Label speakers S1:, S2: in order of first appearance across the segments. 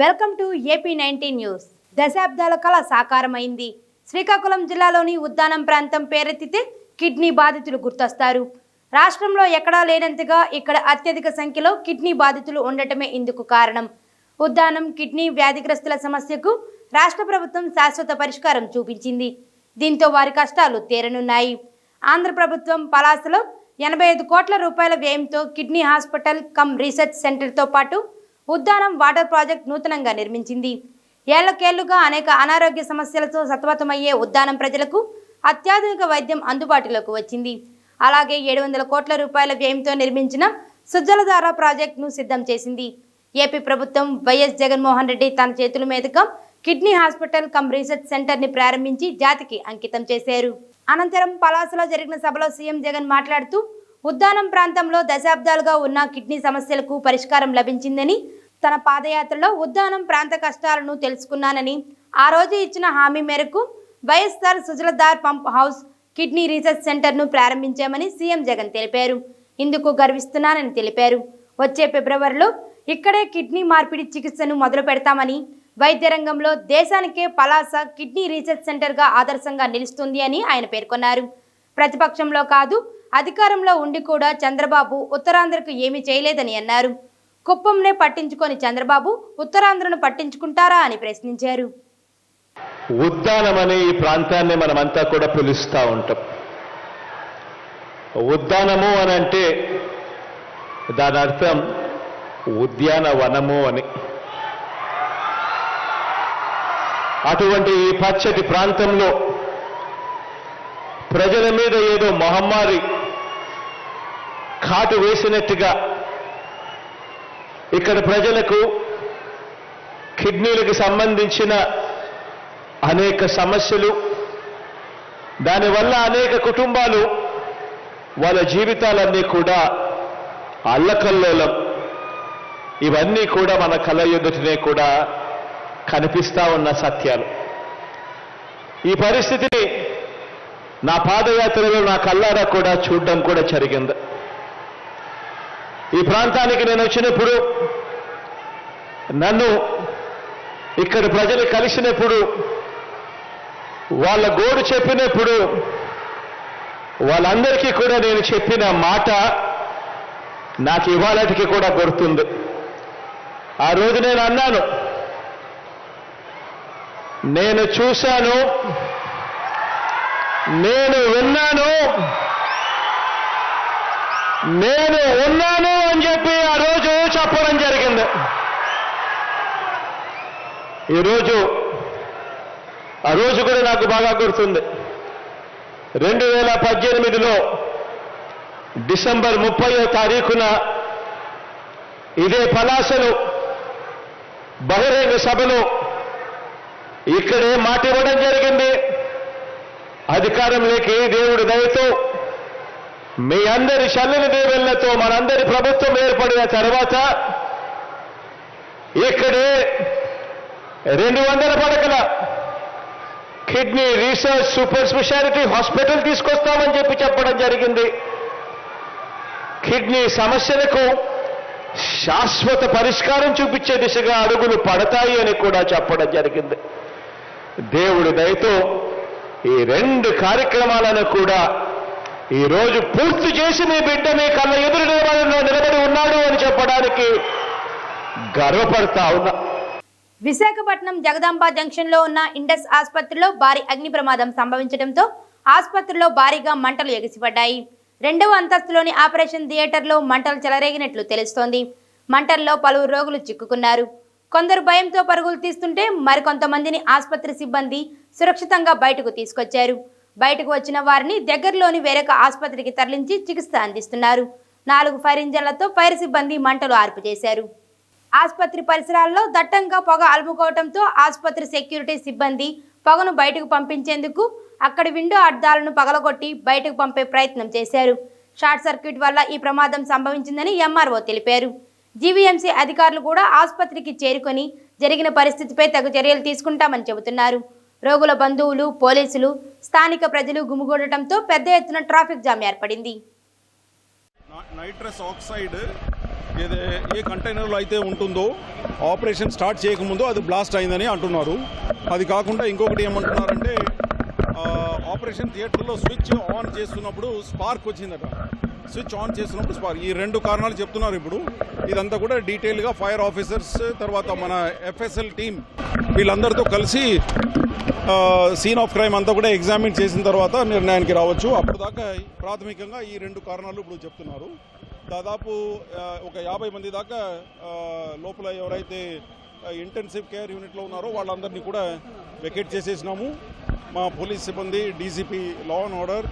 S1: Welcome to AP19 news. దశాబ్దాల కళ సాకారమైంది. శ్రీకాకుళం జిల్లాలోని ఉద్దానం ప్రాంతం పేరెత్తితే కిడ్నీ బాధితులు గుర్తొస్తారు. రాష్ట్రంలో ఎక్కడా లేనంతగా ఇక్కడ అత్యధిక సంఖ్యలో కిడ్నీ బాధితులు ఉండటమే ఇందుకు కారణం. ఉద్దానం కిడ్నీ వ్యాధిగ్రస్తుల సమస్యకు రాష్ట్ర ప్రభుత్వం శాశ్వత పరిష్కారం చూపించింది. దీంతో వారి కష్టాలు తీరనున్నాయి. ఆంధ్ర ప్రభుత్వం పలాసలో 85 కోట్ల రూపాయల వ్యయంతో కిడ్నీ హాస్పిటల్ కమ్ రీసెర్చ్ సెంటర్తో పాటు ఉద్దానం వాటర్ ప్రాజెక్ట్ నూతనంగా నిర్మించింది. ఏళ్లకేళ్లుగా అనేక అనారోగ్య సమస్యలతో సతమతమయ్యే ఉద్దానం ప్రజలకు అత్యాధునిక వైద్యం అందుబాటులోకి వచ్చింది. అలాగే 700 కోట్ల రూపాయల వ్యయంతో నిర్మించిన సుజలధార ప్రాజెక్టును సిద్ధం చేసింది. ఏపీ ప్రభుత్వం వైఎస్ జగన్మోహన్ రెడ్డి తన చేతుల మీదుగా కిడ్నీ హాస్పిటల్ కమ్ రీసెర్చ్ సెంటర్ని ప్రారంభించి జాతికి అంకితం చేశారు. అనంతరం పలాసలో జరిగిన సభలో సీఎం జగన్ మాట్లాడుతూ ఉద్దానం ప్రాంతంలో దశాబ్దాలుగా ఉన్న కిడ్నీ సమస్యలకు పరిష్కారం లభించిందని, తన పాదయాత్రలో ఉద్దానం ప్రాంత కష్టాలను తెలుసుకున్నానని, ఆ రోజు ఇచ్చిన హామీ మేరకు YSR Sujaladhara pump house kidney research సెంటర్ను ప్రారంభించామని సీఎం జగన్ తెలిపారు. ఇందుకు గర్విస్తున్నానని తెలిపారు. వచ్చే ఫిబ్రవరిలో ఇక్కడే కిడ్నీ మార్పిడి చికిత్సను మొదలు పెడతామని, వైద్య రంగంలో దేశానికే పలాస కిడ్నీ రీసెర్చ్ సెంటర్గా ఆదర్శంగా నిలుస్తుంది అని ఆయన పేర్కొన్నారు. ప్రతిపక్షంలో కాదు, అధికారంలో ఉండి కూడా చంద్రబాబు ఉత్తరాంధ్రకు ఏమీ చేయలేదని అన్నారు. కుప్పంనే పట్టించుకొని చంద్రబాబు ఉత్తరాంధ్రను పట్టించుకుంటారా అని ప్రశ్నించారు.
S2: ఉద్దానం అనే ఈ ప్రాంతాన్ని మనమంతా కూడా పిలుస్తూ ఉంటాం. ఉద్దానము అని అంటే దాని అర్థం ఉద్యానవనము అని. అటువంటి ఈ పచ్చటి ప్రాంతంలో ప్రజల మీద ఏదో మహమ్మారి కాటు వేసినట్టుగా ఇక్కడ ప్రజలకు కిడ్నీలకు సంబంధించిన అనేక సమస్యలు, దానివల్ల అనేక కుటుంబాలు వాళ్ళ జీవితాలన్నీ కూడా అల్లకల్లోలం, ఇవన్నీ కూడా మన కళ్ళ ఎదుటనే కూడా కనిపిస్తా ఉన్న సత్యాలు. ఈ పరిస్థితిని నా పాదయాత్రలో నా కళ్ళారా కూడా చూడడం కూడా జరిగింది. ఈ ప్రాంతానికి నేను వచ్చినప్పుడు, నన్ను ఇక్కడ ప్రజలు కలిసినప్పుడు, వాళ్ళ గోడు చెప్పినప్పుడు వాళ్ళందరికీ కూడా నేను చెప్పిన మాట నాకు ఇవాళటికి కూడా గుర్తుంది. ఆ రోజు నేను అన్నాను, నేను చూశాను, నేను విన్నాను, నేను ఉన్నాను అని చెప్పి ఆ రోజు చెప్పడం జరిగింది. ఆ రోజు కూడా నాకు బాగా గుర్తుంది. 2018లో డిసెంబర్ 30వ తారీఖున ఇదే పలాసలో బహిరంగ సభలో ఇక్కడే మాట ఇవ్వడం జరిగింది. అధికారంలోకి దేవుడి దయతో మీ అందరి చల్లని దేవుళ్లతో మనందరి ప్రభుత్వం ఏర్పడిన తర్వాత ఇక్కడే 200 పడకల kidney research super speciality hospital తీసుకొస్తామని చెప్పడం జరిగింది. కిడ్నీ సమస్యలకు శాశ్వత పరిష్కారం చూపించే దిశగా అడుగులు పడతాయి అని కూడా చెప్పడం జరిగింది. దేవుడి దయతో ఈ 2 కార్యక్రమాలను కూడా ఈరోజు పూర్తి చేసి మీ బిడ్డ మీ కళ్ళ ఎదురు నిలబడి ఉన్నాడు అని చెప్పడానికి గర్వపడతా ఉన్నా.
S1: విశాఖపట్నం జగదాంబ జంక్షన్లో ఉన్న ఇండస్ ఆసుపత్రిలో భారీ అగ్ని ప్రమాదం సంభవించడంతో ఆసుపత్రిలో భారీగా మంటలు ఎగిసిపడ్డాయి. 2వ అంతస్తులోని ఆపరేషన్ థియేటర్లో మంటలు చెలరేగినట్లు తెలుస్తోంది. మంటల్లో పలువురు రోగులు చిక్కుకున్నారు. కొందరు భయంతో పరుగులు తీస్తుంటే మరికొంతమందిని ఆసుపత్రి సిబ్బంది సురక్షితంగా బయటకు తీసుకొచ్చారు. బయటకు వచ్చిన వారిని దగ్గరలోని వేరొక ఆసుపత్రికి తరలించి చికిత్స అందిస్తున్నారు. 4 ఫైర్ ఇంజన్లతో ఫైర్ సిబ్బంది మంటలు ఆర్పు చేశారు. ఆసుపత్రి పరిసరాల్లో దట్టంగా పొగ అలుముకోవడంతో ఆసుపత్రి సెక్యూరిటీ సిబ్బంది పొగను బయటకు పంపించేందుకు అక్కడి విండో అద్దాలను పగలగొట్టి బయటకు పంపే ప్రయత్నం చేశారు. షార్ట్ సర్క్యూట్ వల్ల ఈ ప్రమాదం సంభవించిందని ఎంఆర్ఓ తెలిపారు. జీవీఎంసీ అధికారులు కూడా ఆసుపత్రికి చేరుకొని జరిగిన పరిస్థితిపై తగు చర్యలు తీసుకుంటామని చెబుతున్నారు. రోగుల బంధువులు, పోలీసులు, స్థానిక ప్రజలు గుమిగూడటంతో పెద్ద ఎత్తున ట్రాఫిక్ జామ్ ఏర్పడింది.
S3: నైట్రస్ ఆక్సైడ్ ఏ కంటైనర్లో అయితే ఉంటుందో ఆపరేషన్ స్టార్ట్ చేయకముందు అది బ్లాస్ట్ అయిందని అంటున్నారు. అది కాకుండా ఇంకొకటి ఏమంటున్నారంటే ఆపరేషన్ థియేటర్లో స్విచ్ ఆన్ చేస్తున్నప్పుడు స్పార్క్ వచ్చిందట. స్విచ్ ఆన్ చేస్తున్నప్పుడు స్పార్క్. ఈ 2 కారణాలు చెప్తున్నారు. ఇప్పుడు ఇదంతా కూడా డీటెయిల్గా ఫైర్ ఆఫీసర్స్ తర్వాత మన ఎఫ్ఎస్ఎల్ టీం వీళ్ళందరితో కలిసి సీన్ ఆఫ్ క్రైమ్ అంతా కూడా ఎగ్జామిన్ చేసిన తర్వాత నిర్ణయానికి రావచ్చు. అప్పుడు దాకా ప్రాథమికంగా ఈ 2 కారణాలు ఇప్పుడు చెప్తున్నారు. దాదాపు ఒక 50 మంది దాకా లోపల ఎవరైతే ఇంటెన్సివ్ కేర్ యూనిట్లో ఉన్నారో వాళ్ళందరినీ కూడా వెకేట్ చేసేసినాము. మా పోలీస్ సిబ్బంది, DCP, law and order,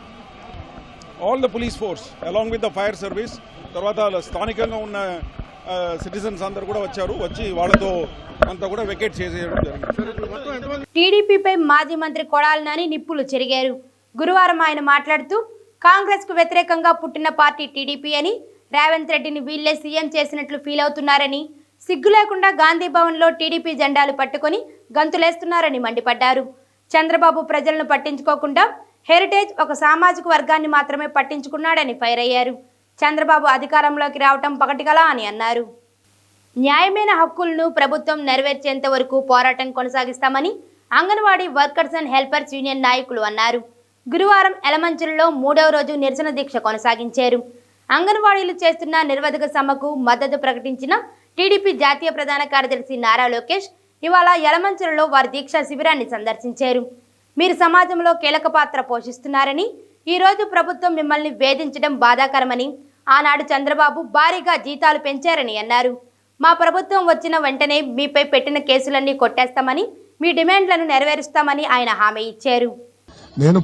S3: all the police force along with the fire service, తర్వాత స్థానికంగా ఉన్న సిటిజన్స్ అందరు కూడా వచ్చి వాళ్ళతో అంతా కూడా వెకేట్ చేసేయడం జరిగింది.
S1: టీడీపీపై మాజీ మంత్రి కొడాలి నాని నిప్పులు చెరిగారు. గురువారం ఆయన మాట్లాడుతూ కాంగ్రెస్ కు వ్యతిరేకంగా పుట్టిన పార్టీ టీడీపీ అని, రేవంత్ రెడ్డిని వీళ్లే సీఎం చేసినట్లు ఫీల్ అవుతున్నారని, సిగ్గు లేకుండా గాంధీ భవన్ లో టీడీపీ జెండాలు పట్టుకొని గంతులేస్తున్నారని మండిపడ్డారు. చంద్రబాబు ప్రజలను పట్టించుకోకుండా హెరిటేజ్ ఒక సామాజిక వర్గాన్ని మాత్రమే పట్టించుకున్నాడని ఫైర్ అయ్యారు. చంద్రబాబు అధికారంలోకి రావటం పగటికలా అని అన్నారు. న్యాయమైన హక్కులను ప్రభుత్వం నెరవేర్చేంత వరకు పోరాటం కొనసాగిస్తామని anganwadi workers and helpers union నాయకులు అన్నారు. గురువారం ఎలమంచిలో 3వ రోజు నిరసన దీక్ష కొనసాగించారు. అంగన్వాడీలు చేస్తున్న నిరవధిక సమ్మెకు మద్దతు ప్రకటించిన టీడీపీ జాతీయ ప్రధాన కార్యదర్శి నారా లోకేష్ ఇవాళ యలమంచిలో వారి దీక్షా శిబిరాన్ని సందర్శించారు. మీరు సమాజంలో కీలక పాత్ర పోషిస్తున్నారని, ఈరోజు ప్రభుత్వం మిమ్మల్ని వేధించడం బాధాకరమని, ఆనాడు చంద్రబాబు భారీగా జీతాలు పెంచారని అన్నారు. మా ప్రభుత్వం వచ్చిన వెంటనే మీపై పెట్టిన కేసులన్నీ కొట్టేస్తామని, మీ డిమాండ్లను నెరవేరుస్తామని ఆయన హామీ ఇచ్చారు.
S4: నేను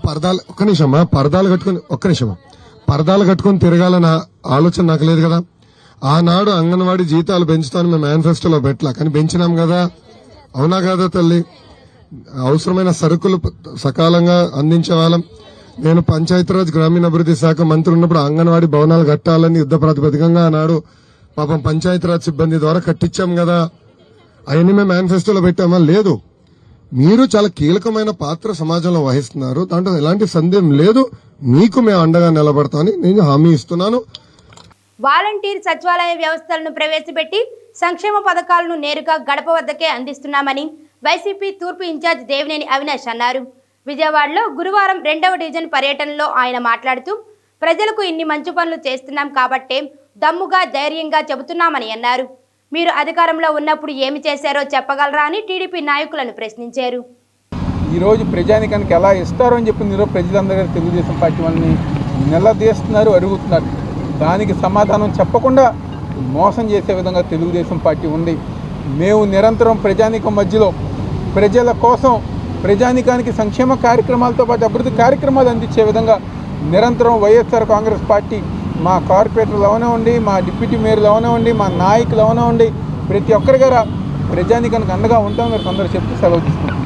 S4: పరదాలు కట్టుకుని తిరగాలన్న ఆలోచన నాకు లేదు కదా. ఆనాడు అంగన్వాడీ జీతాలు పెంచుతాను మేము మేనిఫెస్టోలో పెట్టలా, కానీ పెంచినాం కదా. అవునా కదా తల్లి? అవసరమైన సరుకులు సకాలంగా అందించే వాళ్ళం. నేను పంచాయతీరాజ్ గ్రామీణాభివృద్ధి శాఖ మంత్రి ఉన్నప్పుడు అంగన్వాడీ భవనాలు కట్టాలని యుద్ధ ప్రాతిపదికంగా ఆనాడు పాపం పంచాయతీరాజ్ సిబ్బంది ద్వారా కట్టించాం కదా. అవన్నీ మేము మేనిఫెస్టోలో పెట్టామా? లేదు. మీరు చాలా కీలకమైన పాత్ర సమాజంలో వహిస్తున్నారు, దాంట్లో ఎలాంటి సందేహం లేదు. మీకు మేము అండగా నిలబడతామని నేను హామీ ఇస్తున్నాను.
S1: వాలంటీర్ సచివాలయ వ్యవస్థలను ప్రవేశపెట్టి సంక్షేమ పథకాలను నేరుగా గడప వద్దకే అందిస్తున్నామని వైసీపీ తూర్పు ఇన్ఛార్జ్ దేవినేని అవినాష్ అన్నారు. విజయవాడలో గురువారం 2వ డివిజన్ పర్యటనలో ఆయన మాట్లాడుతూ ప్రజలకు ఇన్ని మంచి పనులు చేస్తున్నాం కాబట్టే దమ్ముగా ధైర్యంగా చెబుతున్నామని అన్నారు. మీరు అధికారంలో ఉన్నప్పుడు ఏమి చేశారో చెప్పగలరా అని టీడీపీ నాయకులను ప్రశ్నించారు.
S5: ఈరోజు ప్రజానికానికి ఎలా ఇస్తారో అని చెప్పి ఈరోజు ప్రజలందరూ తెలుగుదేశం పార్టీ వాళ్ళని నిలదీస్తున్నారు, అడుగుతున్నారు. దానికి సమాధానం చెప్పకుండా మోసం చేసే విధంగా తెలుగుదేశం పార్టీ ఉంది. మేము నిరంతరం ప్రజానికం మధ్యలో ప్రజల కోసం ప్రజానికానికి సంక్షేమ కార్యక్రమాలతో పాటు అభివృద్ధి కార్యక్రమాలు అందించే విధంగా నిరంతరం వైఎస్ఆర్ కాంగ్రెస్ పార్టీ మా కార్పొరేటర్లు అవనివ్వండి, మా డిప్యూటీ మేయర్లు అవనివ్వండి, మా నాయకులు అవనివ్వండి, ప్రతి ఒక్కరి గారు ప్రజానికానికి అండగా ఉంటాం. మీరు అందరూ చెప్తూ సెలవు తీసుకుంటాం.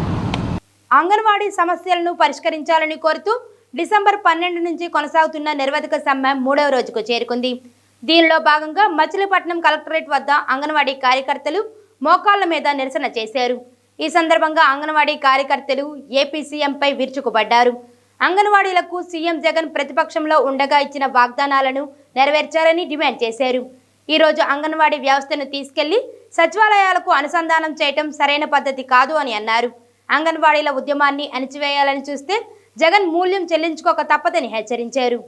S1: అంగన్వాడీ సమస్యలను పరిష్కరించాలని కోరుతూ డిసెంబర్ 12 నుంచి కొనసాగుతున్న నిరవధిక సమ్మె 3వ రోజుకు చేరుకుంది. దీనిలో భాగంగా మచిలీపట్నం కలెక్టరేట్ వద్ద అంగన్వాడీ కార్యకర్తలు మోకాళ్ల మీద నిరసన చేశారు. ఈ సందర్భంగా అంగన్వాడీ కార్యకర్తలు ఏపీ సీఎంపై విరుచుకుపడ్డారు. అంగన్వాడీలకు సీఎం జగన్ ప్రతిపక్షంలో ఉండగా ఇచ్చిన వాగ్దానాలను నెరవేర్చాలని డిమాండ్ చేశారు. ఈరోజు అంగన్వాడీ వ్యవస్థను తీసుకెళ్లి సచివాలయాలకు అనుసంధానం చేయటం సరైన పద్ధతి కాదు అని అన్నారు. అంగన్వాడీల ఉద్యమాన్ని అణిచివేయాలని చూస్తే జగన్ మూల్యం చెల్లించుకోక తప్పదని హెచ్చరించారు.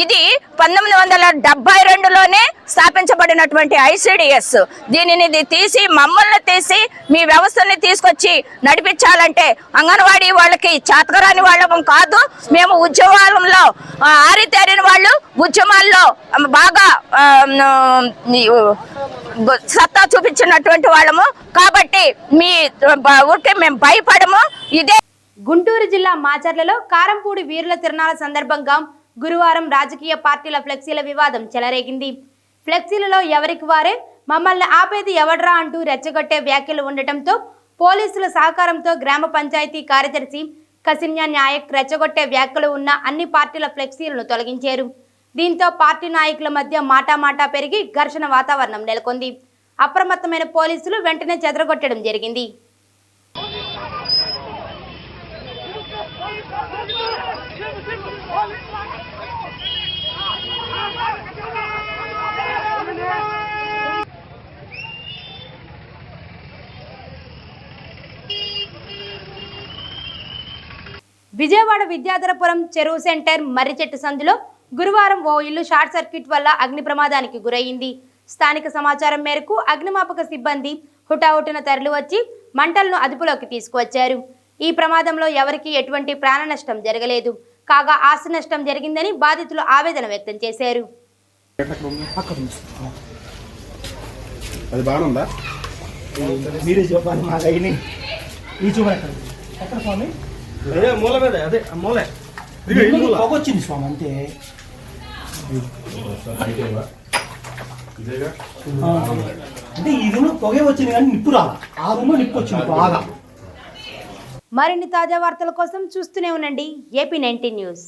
S6: ఇది 1972లోనే స్థాపించబడినటువంటి ఐసిడిఎస్. దీనిని తీసి మమ్మల్ని తీసి మీ వ్యవస్థని తీసుకొచ్చి నడిపించాలంటే అంగన్వాడీ వాళ్ళకి చేతకరాని వాళ్ళం కాదు. మేము ఉద్యమాలలో ఆరితేరిన వాళ్ళు, ఉద్యమాల్లో బాగా సత్తా చూపించినటువంటి వాళ్ళము. కాబట్టి మీ ఊరికి మేము భయపడము. ఇదే
S1: గుంటూరు జిల్లా మాచర్లలో కారంపూడి వీరుల తిరునాళ్ల సందర్భంగా గురువారం రాజకీయ పార్టీల ఫ్లెక్సీల వివాదం చెలరేగింది. ఫ్లెక్సీలలో ఎవరికి వారే మమ్మల్ని ఆపేది ఎవడ్రా అంటూ రెచ్చగొట్టే వ్యాఖ్యలు ఉండటంతో పోలీసుల సహకారంతో గ్రామ పంచాయతీ కార్యదర్శి కసిన్యా నాయక్ రెచ్చగొట్టే వ్యాఖ్యలు ఉన్న అన్ని పార్టీల ఫ్లెక్సీలను తొలగించారు. దీంతో పార్టీ నాయకుల మధ్య మాటామాటా పెరిగి ఘర్షణ వాతావరణం నెలకొంది. అప్రమత్తమైన పోలీసులు వెంటనే చెదరగొట్టడం జరిగింది. విజయవాడ విద్యాధరపురం చెరువు సెంటర్ మర్రిచెట్టు సందులో గురువారం ఓ ఇల్లు షార్ట్ సర్క్యూట్ వల్ల అగ్ని ప్రమాదానికి గురైంది. స్థానిక సమాచారం మేరకు అగ్నిమాపక సిబ్బంది హుటాహుటిన తరలివచ్చి మంటలను అదుపులోకి తీసుకువచ్చారు. ఈ ప్రమాదంలో ఎవరికీ ఎటువంటి ప్రాణ నష్టం జరగలేదు. కాగా ఆస్తి నష్టం జరిగిందని బాధితులు ఆవేదన వ్యక్తం చేశారు.
S7: అది బాగుందా?
S8: మీరే చెప్పాలి. మా గైని ఈ చూడండి ఎక్కడ స్వామి?
S7: అదే మూల మీద, అదే మూలే
S8: పొగొచ్చింది స్వామి అంతే. అంటే ఈ రూమ్ పొగే వచ్చింది కానీ నిప్పు రాలా. ఆ రూమ్ లో నిప్పు వచ్చింది బాగా.
S1: మరిన్ని తాజా వార్తల కోసం చూస్తూనే ఉండండి AP19 న్యూస్.